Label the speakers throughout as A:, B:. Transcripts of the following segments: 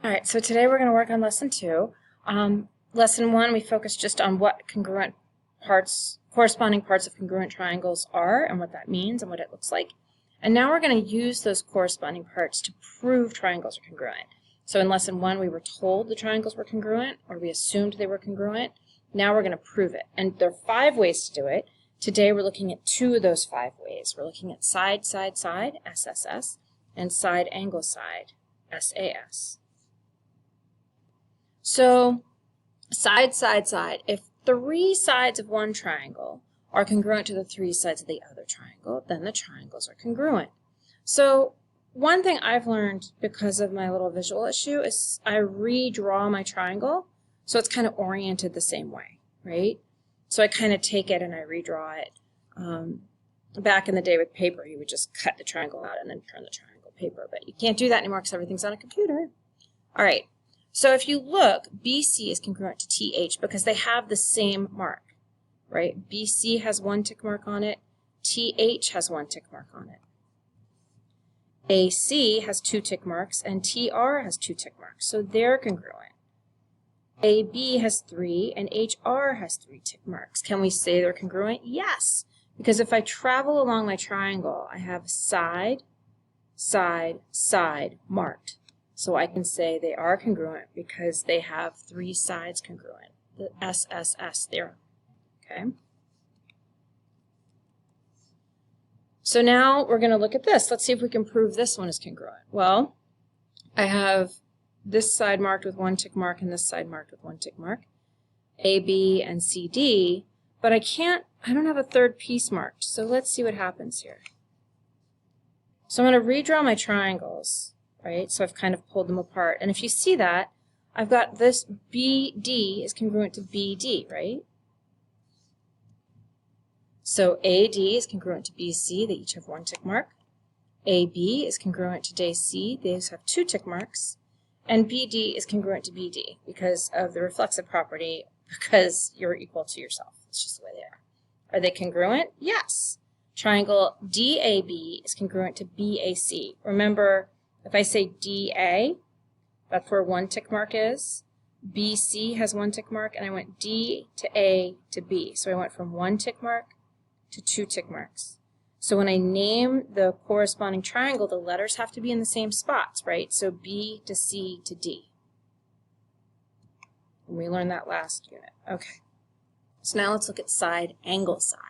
A: All right, so today we're going to work on lesson 2. Lesson 1, we focused just on what congruent parts, corresponding parts of congruent triangles are and what that means and what it looks like. And now we're going to use those corresponding parts to prove triangles are congruent. So in lesson 1, we were told the triangles were congruent, or we assumed they were congruent. Now we're going to prove it. And there are 5 ways to do it. Today we're looking at 2 of those 5 ways. We're looking at side, side, side, SSS, and side, angle, side, SAS. So, side, side, side. If 3 sides of one triangle are congruent to the 3 sides of the other triangle, then the triangles are congruent. So, one thing I've learned because of my little visual issue is I redraw my triangle so it's kind of oriented the same way, right? So I kind of take it and I redraw it. Back in the day with paper, you would just cut the triangle out and then turn the triangle paper, but you can't do that anymore because everything's on a computer. All right. So if you look, BC is congruent to TH because they have the same mark, right? BC has 1 tick mark on it. TH has 1 tick mark on it. AC has 2 tick marks, and TR has 2 tick marks, so they're congruent. AB has 3, and HR has 3 tick marks. Can we say they're congruent? Yes, because if I travel along my triangle, I have side, side, side marked. So I can say they are congruent because they have 3 sides congruent, the SSS theorem, okay? So now we're going to look at this. Let's see if we can prove this one is congruent. Well, I have this side marked with 1 tick mark and this side marked with 1 tick mark, AB and CD, but I don't have a third piece marked. So let's see what happens here. So I'm going to redraw my triangles. Right, so I've kind of pulled them apart. And if you see that, I've got this BD is congruent to BD, right? So AD is congruent to BC, they each have 1 tick mark. AB is congruent to DC, they have 2 tick marks. And BD is congruent to BD because of the reflexive property, because you're equal to yourself. It's just the way they are. Are they congruent? Yes. Triangle DAB is congruent to BAC. Remember, if I say DA, that's where 1 tick mark is. BC has 1 tick mark, and I went D to A to B. So I went from 1 tick mark to 2 tick marks. So when I name the corresponding triangle, the letters have to be in the same spots, right? So B to C to D. And we learned that last unit. Okay. So now let's look at side, angle, side.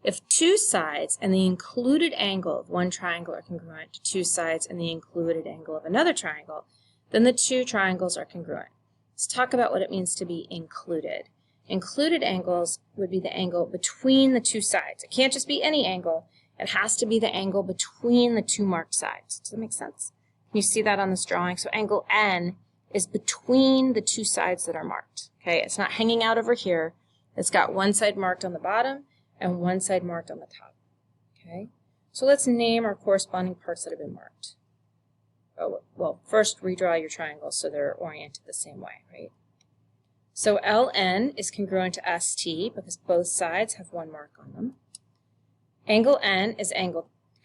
A: If 2 sides and the included angle of one triangle are congruent to 2 sides and the included angle of another triangle, then the 2 triangles are congruent. Let's talk about what it means to be included. Included angles would be the angle between the 2 sides. It can't just be any angle. It has to be the angle between the 2 marked sides. Does that make sense? You see that on this drawing. So angle N is between the 2 sides that are marked. Okay, it's not hanging out over here. It's got 1 side marked on the bottom and 1 side marked on the top. Okay, so let's name our corresponding parts that have been marked. Oh, well, first redraw your triangles so they're oriented the same way, right? So LN is congruent to ST because both sides have 1 mark on them. Angle N is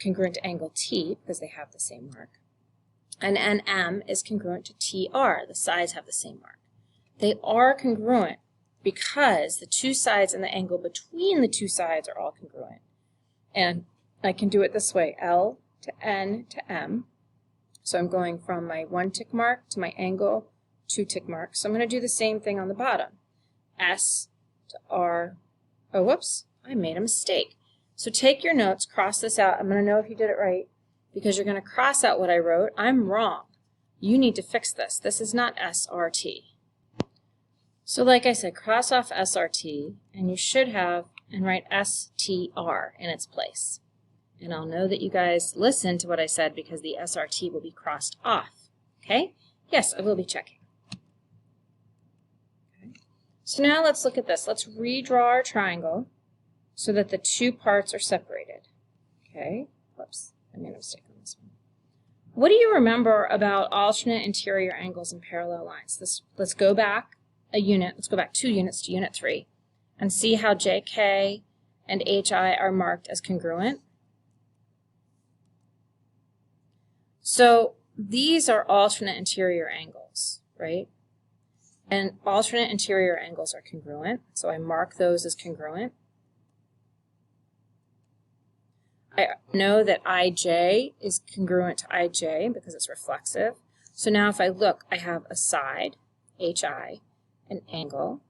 A: congruent to angle T because they have the same mark. And NM is congruent to TR. The sides have the same mark. They are congruent because the 2 sides and the angle between the 2 sides are all congruent. And I can do it this way, L to N to M. So I'm going from my 1 tick mark to my angle, 2 tick marks. So I'm going to do the same thing on the bottom. S to R. Oh, whoops, I made a mistake. So take your notes, cross this out. I'm going to know if you did it right because you're going to cross out what I wrote. I'm wrong. You need to fix this. This is not SRT. So like I said, cross off SRT, and you should have, and write STR in its place. And I'll know that you guys listened to what I said because the SRT will be crossed off. Okay? Yes, I will be checking. Okay. So now let's look at this. Let's redraw our triangle so that the 2 parts are separated. Okay? Whoops, I made a mistake on this one. What do you remember about alternate interior angles and parallel lines? Let's go back a unit, let's go back 2 units to unit 3 and see how JK and HI are marked as congruent. So these are alternate interior angles, right? And alternate interior angles are congruent, so I mark those as congruent. I know that IJ is congruent to IJ because it's reflexive. So now if I look, I have a side, HI, an angle,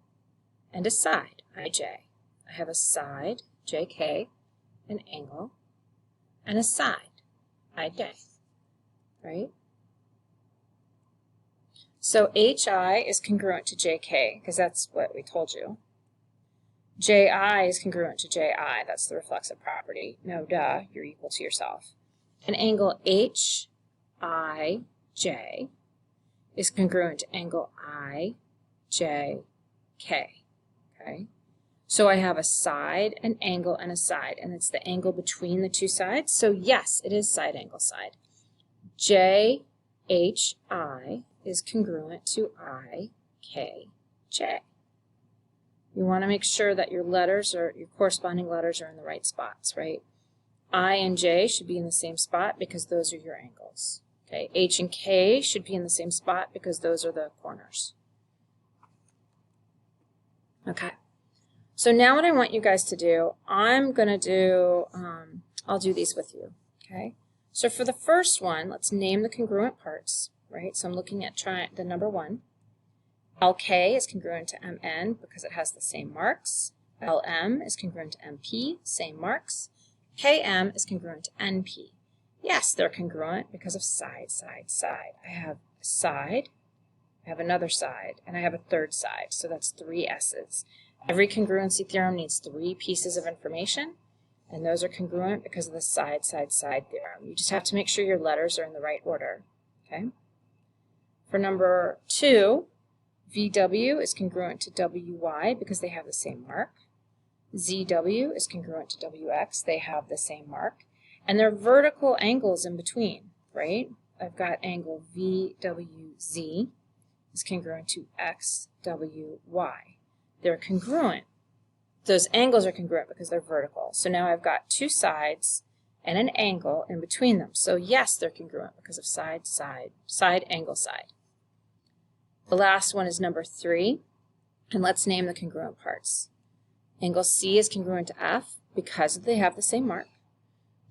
A: and a side, IJ. I have a side, JK, an angle, and a side, IJ, right? So HI is congruent to JK, because that's what we told you. JI is congruent to JI, that's the reflexive property. No, duh, you're equal to yourself. An angle HIJ is congruent to angle IJK, okay? So I have a side, an angle, and a side, and it's the angle between the two sides. So yes, it is side angle side. JHI is congruent to IKJ. You want to make sure that your letters or your corresponding letters are in the right spots, right? I and J should be in the same spot because those are your angles. Okay, H and K should be in the same spot because those are the corners. Okay, so now what I want you guys to do, I'm going to do, I'll do these with you, okay? So for the first one, let's name the congruent parts, right? So I'm looking at the number 1. LK is congruent to MN because it has the same marks. LM is congruent to MP, same marks. KM is congruent to NP. Yes, they're congruent because of side, side, side. I have a side, I have another side, and I have a third side, so that's 3 S's. Every congruency theorem needs 3 pieces of information, and those are congruent because of the side, side, side theorem. You just have to make sure your letters are in the right order, okay? For number 2, VW is congruent to WY because they have the same mark. ZW is congruent to WX, they have the same mark. And they're vertical angles in between, right? I've got angle VWZ is congruent to XWY. They're congruent. Those angles are congruent because they're vertical. So now I've got 2 sides and an angle in between them. So yes, they're congruent because of side, side, side, angle, side. The last one is number 3, and let's name the congruent parts. Angle C is congruent to F because they have the same mark.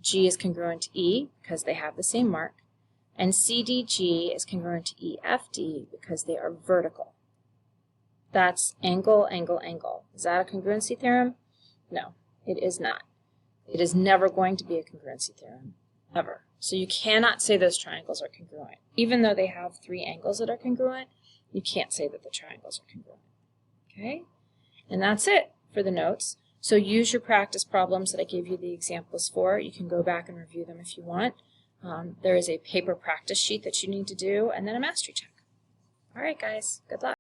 A: G is congruent to E because they have the same mark. And CDG is congruent to EFD because they are vertical. That's angle, angle, angle. Is that a congruency theorem? No, it is not. It is never going to be a congruency theorem, ever. So you cannot say those triangles are congruent. Even though they have 3 angles that are congruent, you can't say that the triangles are congruent. Okay? And that's it for the notes. So use your practice problems that I gave you the examples for. You can go back and review them if you want. There is a paper practice sheet that you need to do, and then a mastery check. All right, guys. Good luck.